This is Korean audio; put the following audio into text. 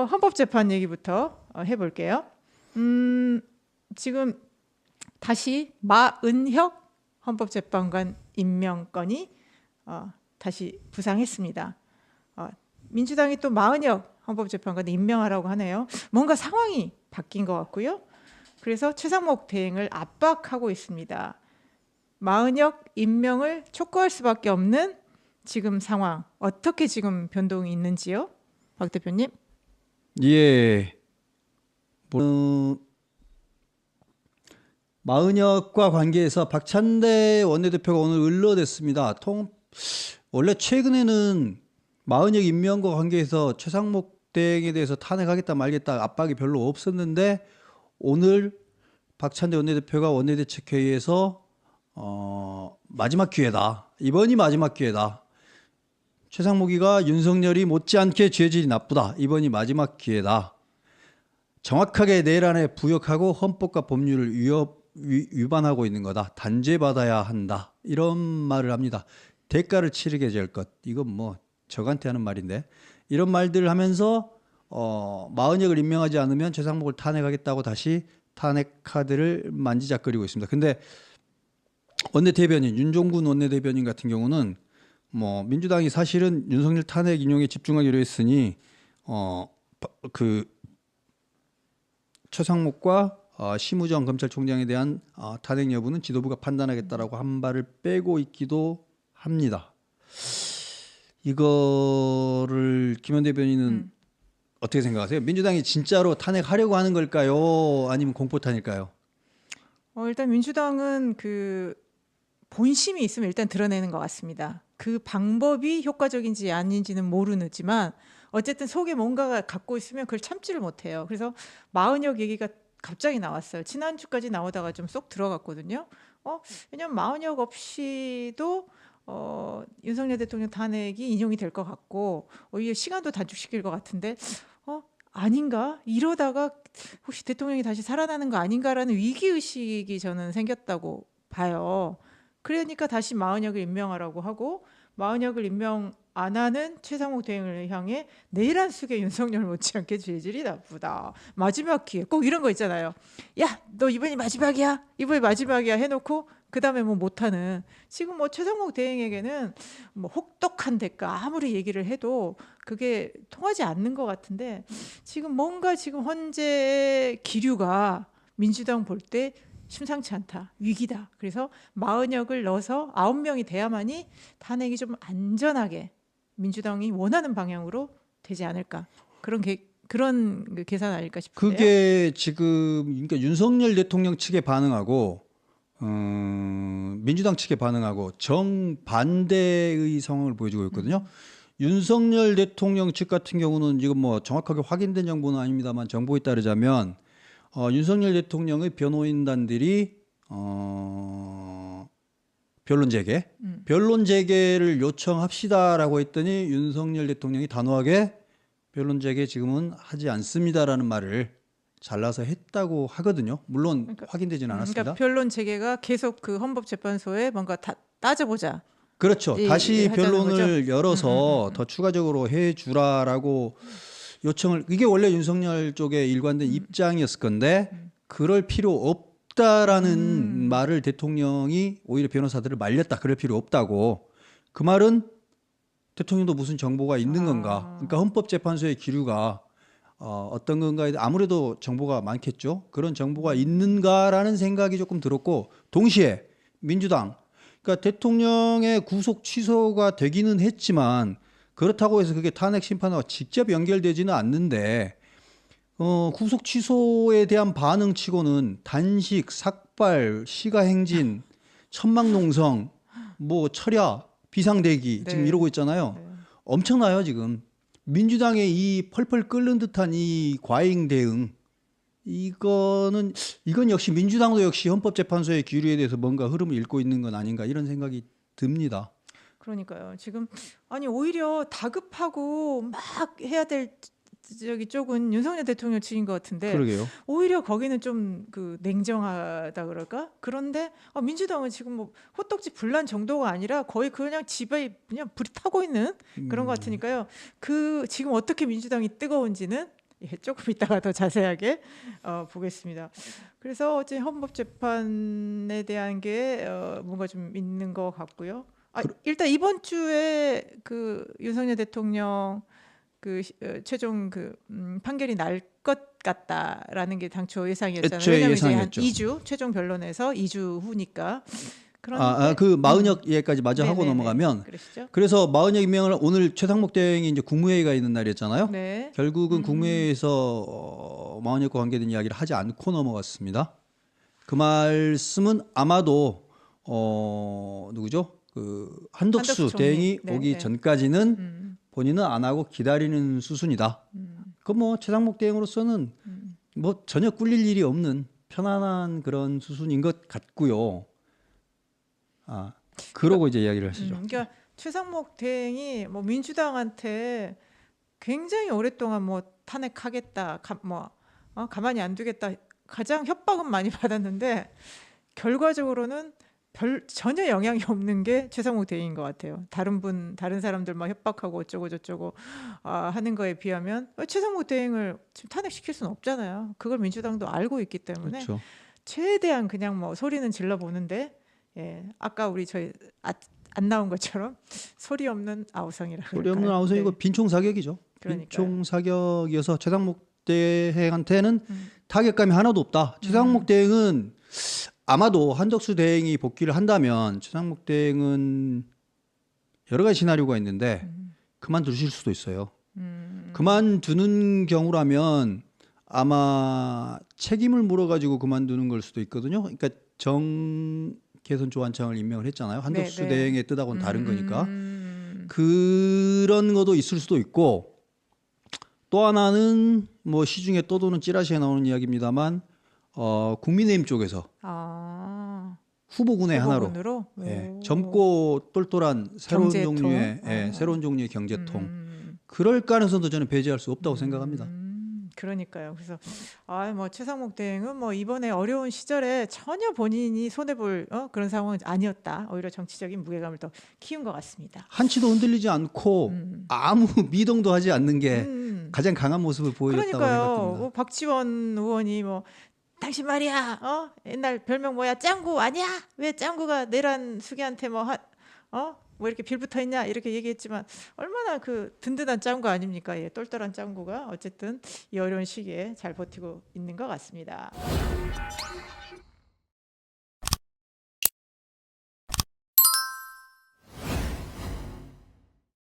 헌법재판 얘기부터 해볼게요. 지금 다시 마은혁 헌법재판관 임명건이 다시 부상했습니다. 민주당이 또 마은혁 헌법재판관 임명하라고 하네요. 뭔가 상황이 바뀐 것 같고요. 그래서 최상목 대행을 압박하고 있습니다. 마은혁 임명을 촉구할 수밖에 없는 지금 상황, 어떻게 지금 변동이 있는지요? 박 대표님. 예. 마은혁과 관계해서 박찬대 원내대표가 오늘 을러댔습니다. 원래 최근에는 마은혁 임명과 관계해서 최상목 대행에 대해서 탄핵하겠다 말겠다 압박이 별로 없었는데 오늘 박찬대 원내대표가 원내대책회의에서 마지막 기회다. 이번이 마지막 기회다. 최상목이가 윤석열이 못지않게 죄질이 나쁘다. 이번이 마지막 기회다. 정확하게 내란에 부역하고 헌법과 법률을 위반하고 있는 거다. 단죄받아야 한다. 이런 말을 합니다. 대가를 치르게 될 것. 이건 뭐 저한테 하는 말인데 이런 말들을 하면서 마은혁을 임명하지 않으면 최상목을 탄핵하겠다고 다시 탄핵 카드를 만지작거리고 있습니다. 근데 원내대변인 윤종군 원내대변인 같은 경우는 뭐 민주당이 사실은 윤석열 탄핵 인용에 집중하기로 했으니 그 최상목과 심우정 검찰총장에 대한 탄핵 여부는 지도부가 판단하겠다라고 한 발을 빼고 있기도 합니다. 이거를 김현 대변인은 어떻게 생각하세요? 민주당이 진짜로 탄핵하려고 하는 걸까요? 아니면 공포탄일까요? 일단 민주당은 그 본심이 있으면 일단 드러내는 것 같습니다. 그 방법이 효과적인지 아닌지는 모르지만 어쨌든 속에 뭔가가 갖고 있으면 그걸 참지를 못해요. 그래서 마은혁 얘기가 갑자기 나왔어요. 지난주까지 나오다가 좀 쏙 들어갔거든요. 왜냐면 마은혁 없이도 윤석열 대통령 탄핵이 인용이 될 것 같고 오히려 시간도 단축시킬 것 같은데 아닌가? 이러다가 혹시 대통령이 다시 살아나는 거 아닌가라는 위기의식이 저는 생겼다고 봐요. 그러니까 다시 마은혁을 임명하라고 하고 마은혁을 임명 안 하는 최상목 대행을 향해 내란 속에 윤석열 못지않게 죄질이 나쁘다. 마지막 기회. 꼭 이런 거 있잖아요. 야, 너 이번이 마지막이야. 이번이 마지막이야 해놓고 그 다음에 뭐 못하는. 지금 뭐 최상목 대행에게는 뭐 혹독한 대가 아무리 얘기를 해도 그게 통하지 않는 것 같은데 지금 뭔가 지금 현재 기류가 민주당 볼 때 심상치 않다. 위기다. 그래서 마은혁을 넣어서 9명이 돼야만이 탄핵이 좀 안전하게 민주당이 원하는 방향으로 되지 않을까. 그런 그 계산 아닐까 싶은데요. 그게 지금 그러니까 윤석열 대통령 측에 반응하고 민주당 측에 반응하고 정반대의 상황을 보여주고 있거든요. 윤석열 대통령 측 같은 경우는 지금 뭐 정확하게 확인된 정보는 아닙니다만 정보에 따르자면 윤석열 대통령의 변호인단들이 변론 재개를 요청합시다라고 했더니 윤석열 대통령이 단호하게 변론 재개 지금은 하지 않습니다라는 말을 잘라서 했다고 하거든요. 물론 그러니까, 확인되지는 않았습니다. 그러니까 변론 재개가 계속 그 헌법재판소에 뭔가 따져보자. 그렇죠. 다시 변론을 거죠? 열어서 더 추가적으로 해주라라고 요청을 이게 원래 윤석열 쪽에 일관된 입장이었을 건데 그럴 필요 없다라는 말을 대통령이 오히려 변호사들을 말렸다. 그럴 필요 없다고. 그 말은 대통령도 무슨 정보가 있는 건가. 그러니까 헌법재판소의 기류가 어떤 건가에 아무래도 정보가 많겠죠. 그런 정보가 있는가라는 생각이 조금 들었고 동시에 민주당 그러니까 대통령의 구속 취소가 되기는 했지만 그렇다고 해서 그게 탄핵 심판과 직접 연결되지는 않는데 구속 취소에 대한 반응치고는 단식, 삭발, 시가행진, 천막농성, 뭐 철야, 비상대기 지금 이러고 있잖아요. 네. 엄청나요 지금. 민주당의 이 펄펄 끓는 듯한 이 과잉 대응 이건 역시 민주당도 역시 헌법재판소의 기류에 대해서 뭔가 흐름을 읽고 있는 건 아닌가 이런 생각이 듭니다. 그러니까요. 지금 아니 오히려 다급하고 막 해야 될 쪽은 윤석열 대통령 측인 것 같은데 그러게요. 오히려 거기는 좀 그 냉정하다 그럴까? 그런데 민주당은 지금 뭐 호떡집 불난 정도가 아니라 거의 그냥 집에 그냥 불이 타고 있는 그런 것 같으니까요. 그 지금 어떻게 민주당이 뜨거운지는 예, 조금 이따가 더 자세하게 보겠습니다. 그래서 어제 헌법재판에 대한 게 뭔가 좀 있는 것 같고요. 일단 이번 주에 그 윤석열 대통령 최종 판결이 날 것 같다라는 게 당초 예상이었잖아요. 애초에 왜냐하면 이제 한 예상이었죠. 2주 최종 변론에서 2주 후니까. 그런데 그 마흔역 얘기까지 마저 하고 네네네. 넘어가면 그러시죠? 그래서 마흔역 임명을 오늘 최상목 대행이 이제 국무회의가 있는 날이었잖아요. 네. 결국은 국무회의에서 마흔역과 관계된 이야기를 하지 않고 넘어갔습니다. 그 말씀은 아마도 누구죠? 그 한덕수 한덕수 총리. 대행이 네, 오기 네. 전까지는 본인은 안 하고 기다리는 수순이다. 그 뭐 최상목 대행으로서는 뭐 전혀 꿀릴 일이 없는 편안한 그런 수순인 것 같고요. 그러고 이제 이야기를 하시죠. 그러니까 최상목 대행이 뭐 민주당한테 굉장히 오랫동안 뭐 탄핵하겠다, 가만히 안 두겠다, 가장 협박은 많이 받았는데 결과적으로는 전혀 영향이 없는 게 최상목 대행인 것 같아요. 다른 사람들 막 협박하고 어쩌고 저쩌고 하는 거에 비하면 최상목 대행을 지금 탄핵시킬 수는 없잖아요. 그걸 민주당도 알고 있기 때문에 그렇죠. 최대한 그냥 뭐 소리는 질러 보는데, 아까 저희 안 나온 것처럼 소리 없는 아우성이라 소리 없는 그럴까요? 아우성이고 네. 빈총 사격이죠. 그러니까요. 빈총 사격이어서 최상목 대행한테는 타격감이 하나도 없다. 최상목 대행은 아마도 한덕수 대행이 복귀를 한다면 최상목 대행은 여러 가지 시나리오가 있는데 그만두실 수도 있어요. 그만두는 경우라면 아마 책임을 물어가지고 그만두는 걸 수도 있거든요. 그러니까 정개선 조안장을 임명을 했잖아요. 한덕수 네. 대행의 뜻하고는 다른 거니까. 그런 것도 있을 수도 있고 또 하나는 뭐 시중에 떠도는 찌라시에 나오는 이야기입니다만 국민의힘 쪽에서 후보군의 하나로 후보군으로? 젊고 똘똘한 새로운 경제통? 종류의 새로운 종류의 경제통 그럴 가능성도 저는 배제할 수 없다고 생각합니다. 그러니까요. 그래서 뭐 최상목 대행은 뭐 이번에 어려운 시절에 전혀 본인이 손해 볼 그런 상황은 아니었다. 오히려 정치적인 무게감을 더 키운 것 같습니다. 한치도 흔들리지 않고 아무 미동도 하지 않는 게 가장 강한 모습을 보여줬다고 그러니까요. 생각합니다. 뭐 박지원 의원이 뭐 당신 말이야, 옛날 별명 뭐야, 짱구 아니야? 왜 짱구가 내란 수기한테 뭐 이렇게 빌붙어 있냐 이렇게 얘기했지만 얼마나 그 든든한 짱구 아닙니까? 똘똘한 짱구가 어쨌든 이 어려운 시기에 잘 버티고 있는 것 같습니다.